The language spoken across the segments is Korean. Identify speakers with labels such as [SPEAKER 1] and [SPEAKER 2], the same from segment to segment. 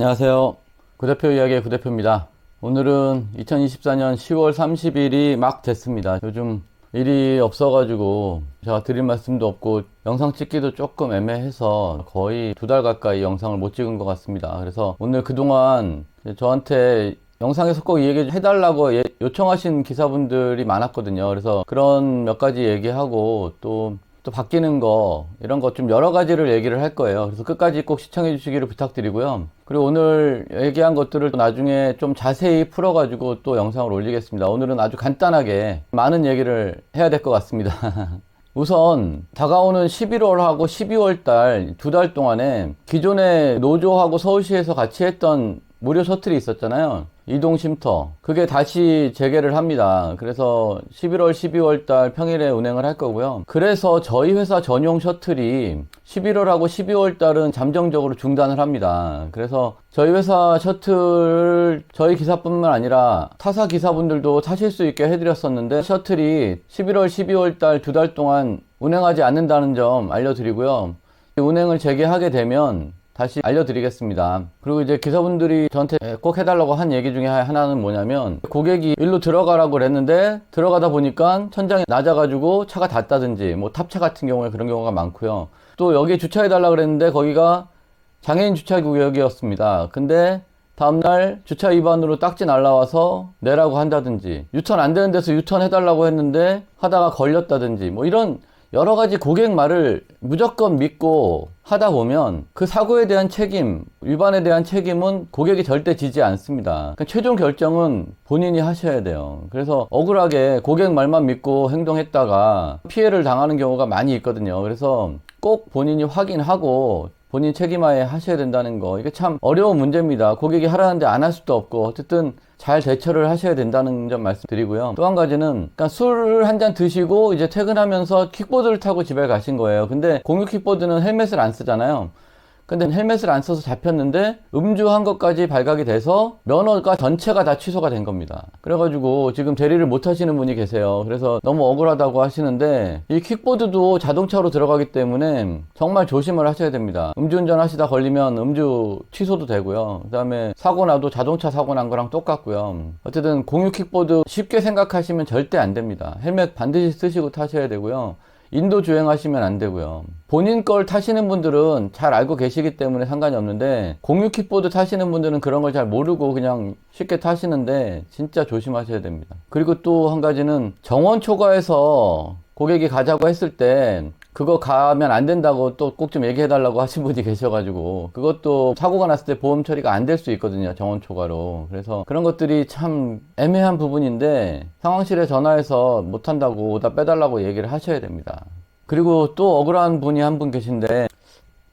[SPEAKER 1] 안녕하세요. 구대표 이야기의 구대표입니다. 오늘은 2024년 10월 30일이 막 됐습니다. 요즘 일이 없어가지고 제가 드릴 말씀도 없고 영상 찍기도 조금 애매해서 거의 2달 가까이 영상을 못 찍은 것 같습니다. 그래서 오늘 그동안 저한테 영상에서 꼭 이 얘기 해달라고 요청하신 기사분들이 많았거든요. 그래서 그런 몇 가지 얘기하고 또 바뀌는 거 이런 거 좀 여러 가지를 얘기를 할 거예요. 그래서 끝까지 꼭 시청해 주시기를 부탁드리고요. 그리고 오늘 얘기한 것들을 나중에 좀 자세히 풀어 가지고 또 영상을 올리겠습니다. 오늘은 아주 간단하게 많은 얘기를 해야 될 것 같습니다. 우선 다가오는 11월하고 12월 달 2달 동안에 기존에 노조하고 서울시에서 같이 했던 무료 셔틀이 있었잖아요. 이동 쉼터. 그게 다시 재개를 합니다. 그래서 11월, 12월 달 평일에 운행을 할 거고요. 그래서 저희 회사 전용 셔틀이 11월하고 12월 달은 잠정적으로 중단을 합니다. 그래서 저희 회사 셔틀 저희 기사뿐만 아니라 타사 기사분들도 타실 수 있게 해드렸었는데 셔틀이 11월, 12월 달 2달 동안 운행하지 않는다는 점 알려드리고요. 운행을 재개하게 되면 다시 알려드리겠습니다. 그리고 이제 기사분들이 저한테 꼭 해달라고 한 얘기 중에 하나는 뭐냐면 고객이 일로 들어가라고 그랬는데 들어가다 보니까 천장이 낮아가지고 차가 닿다든지 뭐 탑차 같은 경우에 그런 경우가 많고요. 또 여기에 주차해달라고 그랬는데 거기가 장애인 주차구역이었습니다. 근데 다음날 주차 위반으로 딱지 날라와서 내라고 한다든지 유턴 안 되는 데서 유턴 해달라고 했는데 하다가 걸렸다든지 뭐 이런 여러 가지 고객 말을 무조건 믿고 하다 보면 그 사고에 대한 책임, 위반에 대한 책임은 고객이 절대 지지 않습니다. 그러니까 최종 결정은 본인이 하셔야 돼요. 그래서 억울하게 고객 말만 믿고 행동했다가 피해를 당하는 경우가 많이 있거든요. 그래서 꼭 본인이 확인하고 본인 책임하에 하셔야 된다는 거, 이게 참 어려운 문제입니다. 고객이 하라는데 안 할 수도 없고 어쨌든 잘 대처를 하셔야 된다는 점 말씀드리고요. 또 한 가지는 그러니까 술을 한 잔 드시고 이제 퇴근하면서 킥보드를 타고 집에 가신 거예요. 근데 공유 킥보드는 헬멧을 안 쓰잖아요. 근데 헬멧을 안 써서 잡혔는데 음주한 것까지 발각이 돼서 면허가 전체가 다 취소가 된 겁니다. 그래가지고 지금 대리를 못 하시는 분이 계세요. 그래서 너무 억울하다고 하시는데 이 킥보드도 자동차로 들어가기 때문에 정말 조심을 하셔야 됩니다. 음주운전 하시다 걸리면 음주 취소도 되고요. 그 다음에 사고 나도 자동차 사고 난 거랑 똑같고요. 어쨌든 공유 킥보드 쉽게 생각하시면 절대 안 됩니다. 헬멧 반드시 쓰시고 타셔야 되고요. 인도 주행하시면 안 되고요. 본인 걸 타시는 분들은 잘 알고 계시기 때문에 상관이 없는데 공유 킥보드 타시는 분들은 그런 걸 잘 모르고 그냥 쉽게 타시는데 진짜 조심하셔야 됩니다. 그리고 또 한 가지는 정원 초과해서 고객이 가자고 했을 때 그거 가면 안 된다고 또 꼭 좀 얘기해 달라고 하신 분이 계셔가지고 그것도 사고가 났을 때 보험 처리가 안 될 수 있거든요. 정원 초과로. 그래서 그런 것들이 참 애매한 부분인데 상황실에 전화해서 못한다고 오다 빼달라고 얘기를 하셔야 됩니다. 그리고 또 억울한 분이 한 분 계신데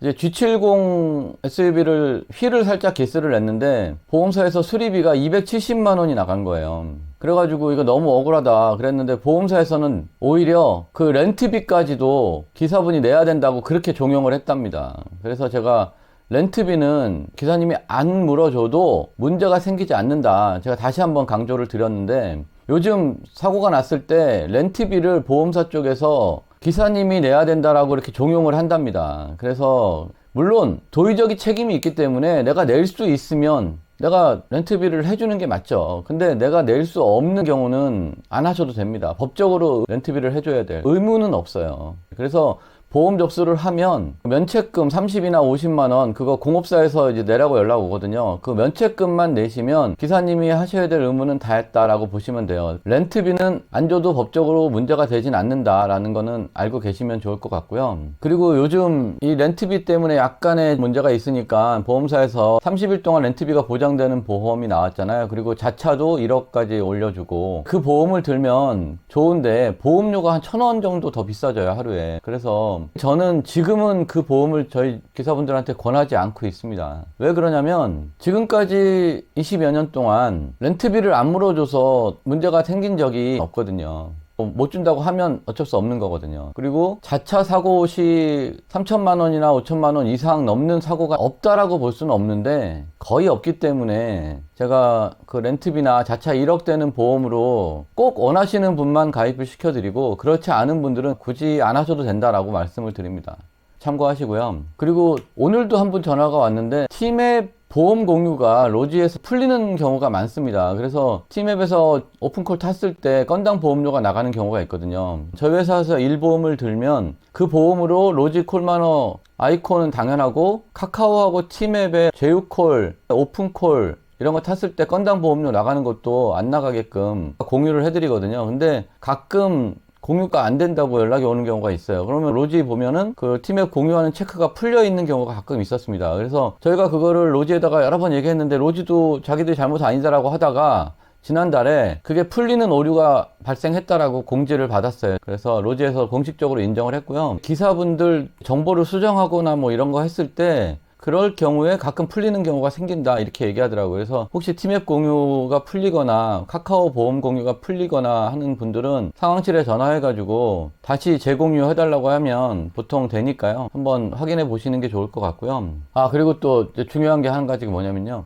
[SPEAKER 1] 이제 G70 SUV를 휠을 살짝 기스를 냈는데 보험사에서 수리비가 270만 원이 나간 거예요. 그래가지고 이거 너무 억울하다 그랬는데 보험사에서는 오히려 그 렌트비까지도 기사분이 내야 된다고 그렇게 종용을 했답니다. 그래서 제가 렌트비는 기사님이 안 물어줘도 문제가 생기지 않는다. 제가 다시 한번 강조를 드렸는데 요즘 사고가 났을 때 렌트비를 보험사 쪽에서 기사님이 내야 된다라고 이렇게 종용을 한답니다. 그래서 물론 도의적인 책임이 있기 때문에 내가 낼 수 있으면 내가 렌트비를 해주는 게 맞죠. 근데 내가 낼 수 없는 경우는 안 하셔도 됩니다. 법적으로 렌트비를 해줘야 될 의무는 없어요. 그래서 보험 접수를 하면 면책금 30이나 50만 원 그거 공업사에서 이제 내라고 연락 오거든요. 그 면책금만 내시면 기사님이 하셔야 될 의무는 다 했다라고 보시면 돼요. 렌트비는 안 줘도 법적으로 문제가 되진 않는다라는 거는 알고 계시면 좋을 것 같고요. 그리고 요즘 이 렌트비 때문에 약간의 문제가 있으니까 보험사에서 30일 동안 렌트비가 보장되는 보험이 나왔잖아요. 그리고 자차도 1억까지 올려주고 그 보험을 들면 좋은데 보험료가 한 1,000원 정도 더 비싸져요 하루에. 그래서 저는 지금은 그 보험을 저희 기사분들한테 권하지 않고 있습니다. 왜 그러냐면 지금까지 20여 년 동안 렌트비를 안 물어줘서 문제가 생긴 적이 없거든요. 못 준다고 하면 어쩔 수 없는 거거든요. 그리고 자차 사고 시 3천만 원이나 5천만 원 이상 넘는 사고가 없다라고 볼 수는 없는데 거의 없기 때문에 제가 그 렌트비나 자차 1억 되는 보험으로 꼭 원하시는 분만 가입을 시켜드리고 그렇지 않은 분들은 굳이 안 하셔도 된다라고 말씀을 드립니다. 참고하시고요. 그리고 오늘도 한 분 전화가 왔는데 팀의 보험 공유가 로지에서 풀리는 경우가 많습니다. 그래서 티맵에서 오픈콜 탔을 때 건당 보험료가 나가는 경우가 있거든요. 저희 회사에서 1보험을 들면 그 보험으로 로지 콜마너 아이콘은 당연하고 카카오하고 티맵에 제휴콜, 오픈콜 이런 거 탔을 때 건당 보험료 나가는 것도 안 나가게끔 공유를 해드리거든요. 근데 가끔 공유가 안 된다고 연락이 오는 경우가 있어요. 그러면 로지 보면은 그 팀앱 공유하는 체크가 풀려 있는 경우가 가끔 있었습니다. 그래서 저희가 그거를 로지에다가 여러 번 얘기했는데 로지도 자기들이 잘못 아니다라고 하다가 지난달에 그게 풀리는 오류가 발생했다라고 공지를 받았어요. 그래서 로지에서 공식적으로 인정을 했고요. 기사분들 정보를 수정하거나 뭐 이런 거 했을 때 그럴 경우에 가끔 풀리는 경우가 생긴다 이렇게 얘기하더라고요. 그래서 혹시 티맵 공유가 풀리거나 카카오 보험 공유가 풀리거나 하는 분들은 상황실에 전화해가지고 다시 재공유 해달라고 하면 보통 되니까요. 한번 확인해 보시는 게 좋을 것 같고요. 그리고 또 중요한 게 한 가지가 뭐냐면요.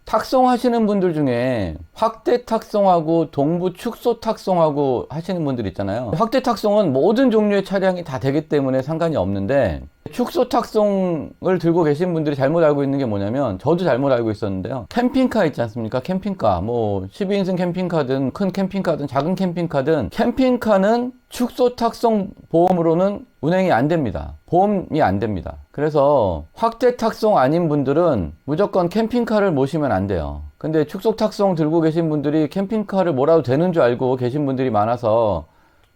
[SPEAKER 1] 탁송하시는 분들 중에 확대 탁송하고 동부 축소 탁송하고 하시는 분들 있잖아요. 확대 탁송은 모든 종류의 차량이 다 되기 때문에 상관이 없는데 축소 탁송을 들고 계신 분들이 잘못 알고 있는 게 뭐냐면 저도 잘못 알고 있었는데요. 캠핑카 있지 않습니까? 캠핑카 뭐 12인승 캠핑카든 큰 캠핑카든 작은 캠핑카든 캠핑카는 축소 탁송 보험으로는 운행이 안 됩니다. 보험이 안 됩니다. 그래서 확대 탁송 아닌 분들은 무조건 캠핑카를 모시면 안 돼요. 근데 축소 탁송 들고 계신 분들이 캠핑카를 몰아도 되는 줄 알고 계신 분들이 많아서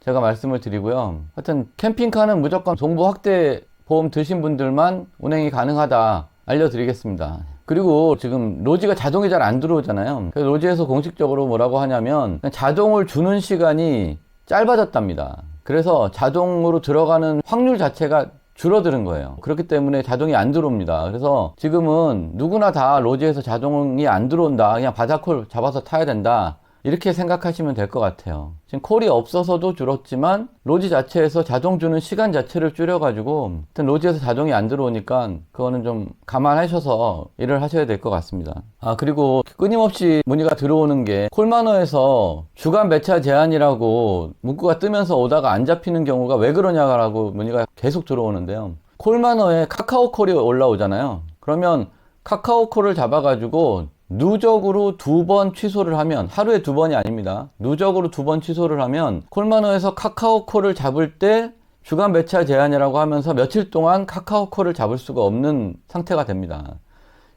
[SPEAKER 1] 제가 말씀을 드리고요. 하여튼 캠핑카는 무조건 동부 확대 보험 드신 분들만 운행이 가능하다 알려드리겠습니다. 그리고 지금 로지가 자동이 잘 안 들어오잖아요. 그래서 로지에서 공식적으로 뭐라고 하냐면 자동을 주는 시간이 짧아졌답니다. 그래서 자동으로 들어가는 확률 자체가 줄어드는 거예요. 그렇기 때문에 자동이 안 들어옵니다. 그래서 지금은 누구나 다 로지에서 자동이 안 들어온다. 그냥 바다콜 잡아서 타야 된다. 이렇게 생각하시면 될 것 같아요. 지금 콜이 없어서도 줄었지만 로지 자체에서 자동 주는 시간 자체를 줄여가지고 하여튼 로지에서 자동이 안 들어오니까 그거는 좀 감안하셔서 일을 하셔야 될 것 같습니다. 그리고 끊임없이 문의가 들어오는 게 콜마너에서 주간 배차 제한이라고 문구가 뜨면서 오다가 안 잡히는 경우가 왜 그러냐라고 문의가 계속 들어오는데요. 콜마너에 카카오콜이 올라오잖아요. 그러면 카카오콜을 잡아가지고 누적으로 2번 취소를 하면 하루에 2번이 아닙니다. 누적으로 2번 취소를 하면 콜마너에서 카카오콜을 잡을 때 주간 배차 제한이라고 하면서 며칠 동안 카카오콜을 잡을 수가 없는 상태가 됩니다.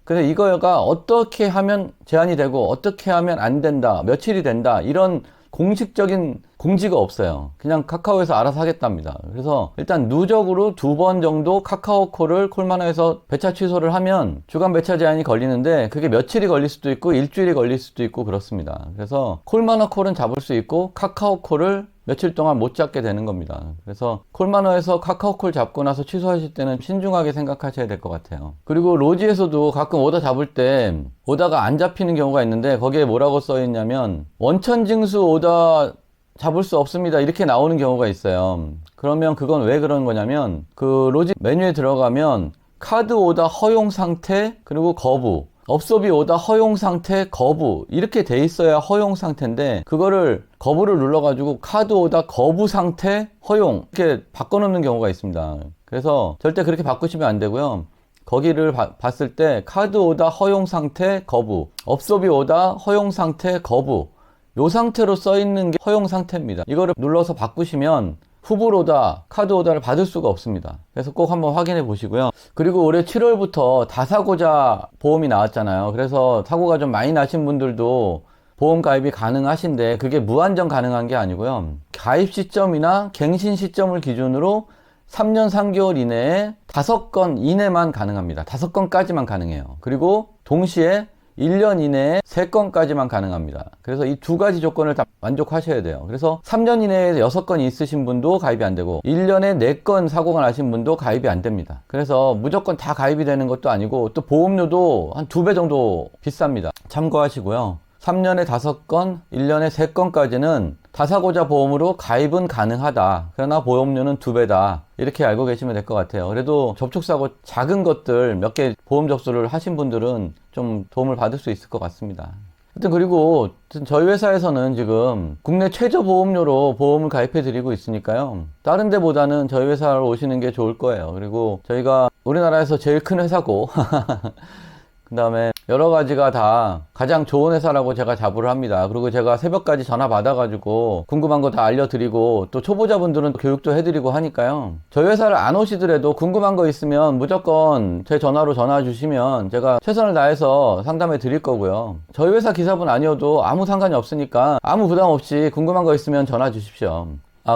[SPEAKER 1] 그래서 이거가 어떻게 하면 제한이 되고 어떻게 하면 안 된다, 며칠이 된다 이런 공식적인 공지가 없어요. 그냥 카카오에서 알아서 하겠답니다. 그래서 일단 누적으로 2번 정도 카카오콜을 콜마너에서 배차 취소를 하면 주간 배차 제한이 걸리는데 그게 며칠이 걸릴 수도 있고 일주일이 걸릴 수도 있고 그렇습니다. 그래서 콜마너 콜은 잡을 수 있고 카카오콜을 며칠 동안 못 잡게 되는 겁니다. 그래서 콜마너에서 카카오콜 잡고 나서 취소하실 때는 신중하게 생각하셔야 될 것 같아요. 그리고 로지에서도 가끔 오다 잡을 때 오다가 안 잡히는 경우가 있는데 거기에 뭐라고 써 있냐면 원천징수 오다 잡을 수 없습니다 이렇게 나오는 경우가 있어요. 그러면 그건 왜 그런 거냐면 그 로지 메뉴에 들어가면 카드 오다 허용 상태 그리고 거부 업소비 오다 허용 상태 거부 이렇게 돼 있어야 허용 상태인데 그거를 거부를 눌러가지고 카드 오다 거부 상태 허용 이렇게 바꿔놓는 경우가 있습니다. 그래서 절대 그렇게 바꾸시면 안 되고요. 거기를 봤을 때 카드 오다 허용 상태 거부 업소비 오다 허용 상태 거부 요 상태로 써 있는 게 허용 상태입니다. 이거를 눌러서 바꾸시면 후불 오다, 카드 오다를 받을 수가 없습니다. 그래서 꼭 한번 확인해 보시고요. 그리고 올해 7월부터 다사고자 보험이 나왔잖아요. 그래서 사고가 좀 많이 나신 분들도 보험 가입이 가능하신데 그게 무한정 가능한 게 아니고요. 가입 시점이나 갱신 시점을 기준으로 3년 3개월 이내에 5건 이내만 가능합니다. 5건까지만 가능해요. 그리고 동시에 1년 이내에 3건까지만 가능합니다. 그래서 이 두 가지 조건을 다 만족하셔야 돼요. 그래서 3년 이내에 6건 있으신 분도 가입이 안 되고 1년에 4건 사고가 나신 분도 가입이 안 됩니다. 그래서 무조건 다 가입이 되는 것도 아니고 또 보험료도 한 2배 정도 비쌉니다. 참고하시고요. 3년에 5건, 1년에 3건까지는 다사고자 보험으로 가입은 가능하다. 그러나 보험료는 2배다. 이렇게 알고 계시면 될 것 같아요. 그래도 접촉사고 작은 것들 몇 개 보험 접수를 하신 분들은 좀 도움을 받을 수 있을 것 같습니다. 하여튼 그리고 저희 회사에서는 지금 국내 최저 보험료로 보험을 가입해 드리고 있으니까요. 다른 데보다는 저희 회사로 오시는 게 좋을 거예요. 그리고 저희가 우리나라에서 제일 큰 회사고 그 다음에 여러 가지가 다 가장 좋은 회사라고 제가 자부를 합니다. 그리고 제가 새벽까지 전화 받아가지고 궁금한 거 다 알려드리고 또 초보자분들은 교육도 해드리고 하니까요. 저희 회사를 안 오시더라도 궁금한 거 있으면 무조건 제 전화로 전화 주시면 제가 최선을 다해서 상담해 드릴 거고요. 저희 회사 기사분 아니어도 아무 상관이 없으니까 아무 부담 없이 궁금한 거 있으면 전화 주십시오.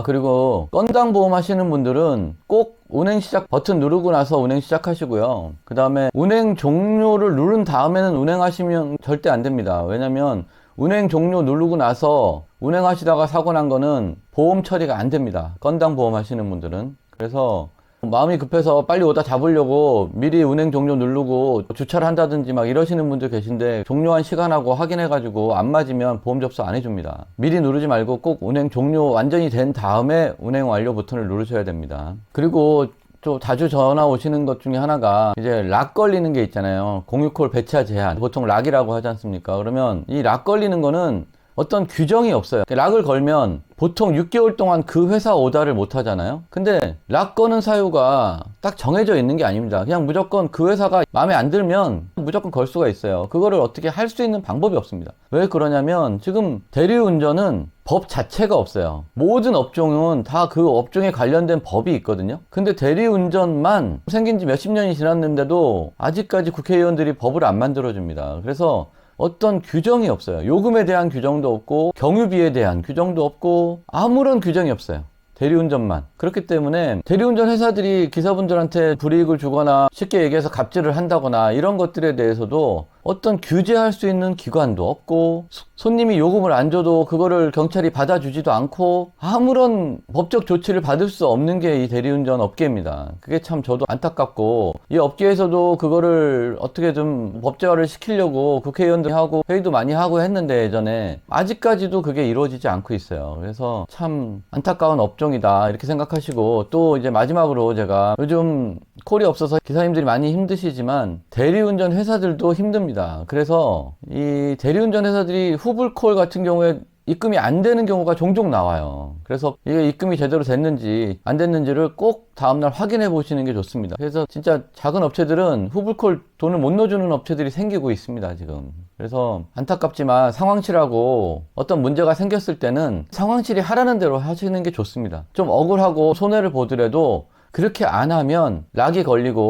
[SPEAKER 1] 그리고 건당 보험 하시는 분들은 꼭 운행 시작 버튼 누르고 나서 운행 시작하시고요. 그 다음에 운행 종료를 누른 다음에는 운행하시면 절대 안 됩니다. 왜냐면 운행 종료 누르고 나서 운행하시다가 사고 난 거는 보험 처리가 안 됩니다. 건당 보험 하시는 분들은. 그래서 마음이 급해서 빨리 오다 잡으려고 미리 운행 종료 누르고 주차를 한다든지 막 이러시는 분들 계신데 종료한 시간하고 확인해가지고 안 맞으면 보험 접수 안 해줍니다. 미리 누르지 말고 꼭 운행 종료 완전히 된 다음에 운행 완료 버튼을 누르셔야 됩니다. 그리고 또 자주 전화 오시는 것 중에 하나가 이제 락 걸리는 게 있잖아요. 공유콜 배차 제한, 보통 락이라고 하지 않습니까? 그러면 이 락 걸리는 거는 어떤 규정이 없어요. 락을 걸면 보통 6개월 동안 그 회사 오다를 못 하잖아요. 근데 락 거는 사유가 딱 정해져 있는 게 아닙니다. 그냥 무조건 그 회사가 마음에 안 들면 무조건 걸 수가 있어요. 그거를 어떻게 할 수 있는 방법이 없습니다. 왜 그러냐면 지금 대리운전은 법 자체가 없어요. 모든 업종은 다 그 업종에 관련된 법이 있거든요. 근데 대리운전만 생긴 지 몇십 년이 지났는데도 아직까지 국회의원들이 법을 안 만들어줍니다. 그래서 어떤 규정이 없어요. 요금에 대한 규정도 없고 경유비에 대한 규정도 없고 아무런 규정이 없어요. 대리운전만. 그렇기 때문에 대리운전 회사들이 기사분들한테 불이익을 주거나 쉽게 얘기해서 갑질을 한다거나 이런 것들에 대해서도 어떤 규제할 수 있는 기관도 없고 손님이 요금을 안 줘도 그거를 경찰이 받아주지도 않고 아무런 법적 조치를 받을 수 없는 게 이 대리운전 업계입니다. 그게 참 저도 안타깝고 이 업계에서도 그거를 어떻게 좀 법제화를 시키려고 국회의원들하고 회의도 많이 하고 했는데 예전에 아직까지도 그게 이루어지지 않고 있어요. 그래서 참 안타까운 업종이다 이렇게 생각하시고 또 이제 마지막으로 제가 요즘 콜이 없어서 기사님들이 많이 힘드시지만 대리운전 회사들도 힘듭니다. 그래서 이 대리운전 회사들이 후불콜 같은 경우에 입금이 안 되는 경우가 종종 나와요. 그래서 이게 입금이 제대로 됐는지 안 됐는지를 꼭 다음날 확인해 보시는 게 좋습니다. 그래서 진짜 작은 업체들은 후불콜 돈을 못 넣어주는 업체들이 생기고 있습니다, 지금. 그래서 안타깝지만 상황실하고 어떤 문제가 생겼을 때는 상황실이 하라는 대로 하시는 게 좋습니다. 좀 억울하고 손해를 보더라도 그렇게 안 하면 락이 걸리면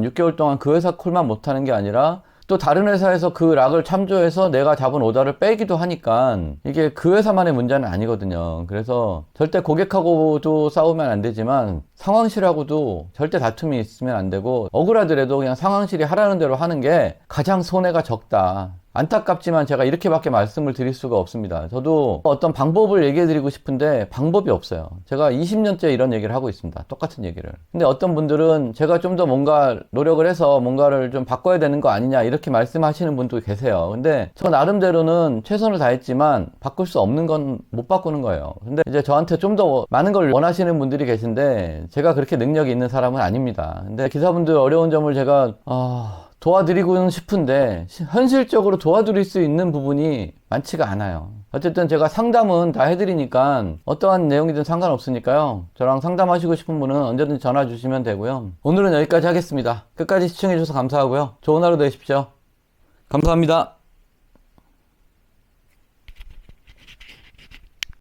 [SPEAKER 1] 6개월 동안 그 회사 콜만 못 하는 게 아니라 또 다른 회사에서 그 락을 참조해서 내가 잡은 오다를 빼기도 하니까 이게 그 회사만의 문제는 아니거든요. 그래서 절대 고객하고도 싸우면 안 되지만 상황실하고도 절대 다툼이 있으면 안 되고 억울하더라도 그냥 상황실이 하라는 대로 하는 게 가장 손해가 적다. 안타깝지만 제가 이렇게밖에 말씀을 드릴 수가 없습니다. 저도 어떤 방법을 얘기해 드리고 싶은데 방법이 없어요. 제가 20년째 이런 얘기를 하고 있습니다. 똑같은 얘기를. 근데 어떤 분들은 제가 좀 더 뭔가 노력을 해서 뭔가를 좀 바꿔야 되는 거 아니냐 이렇게 말씀하시는 분도 계세요. 근데 저 나름대로는 최선을 다했지만 바꿀 수 없는 건 못 바꾸는 거예요. 근데 이제 저한테 좀 더 많은 걸 원하시는 분들이 계신데 제가 그렇게 능력이 있는 사람은 아닙니다. 근데 기사분들 어려운 점을 제가 도와드리고는 싶은데 현실적으로 도와드릴 수 있는 부분이 많지가 않아요. 어쨌든 제가 상담은 다 해드리니까 어떠한 내용이든 상관없으니까요. 저랑 상담하시고 싶은 분은 언제든지 전화 주시면 되고요. 오늘은 여기까지 하겠습니다. 끝까지 시청해주셔서 감사하고요. 좋은 하루 되십시오. 감사합니다.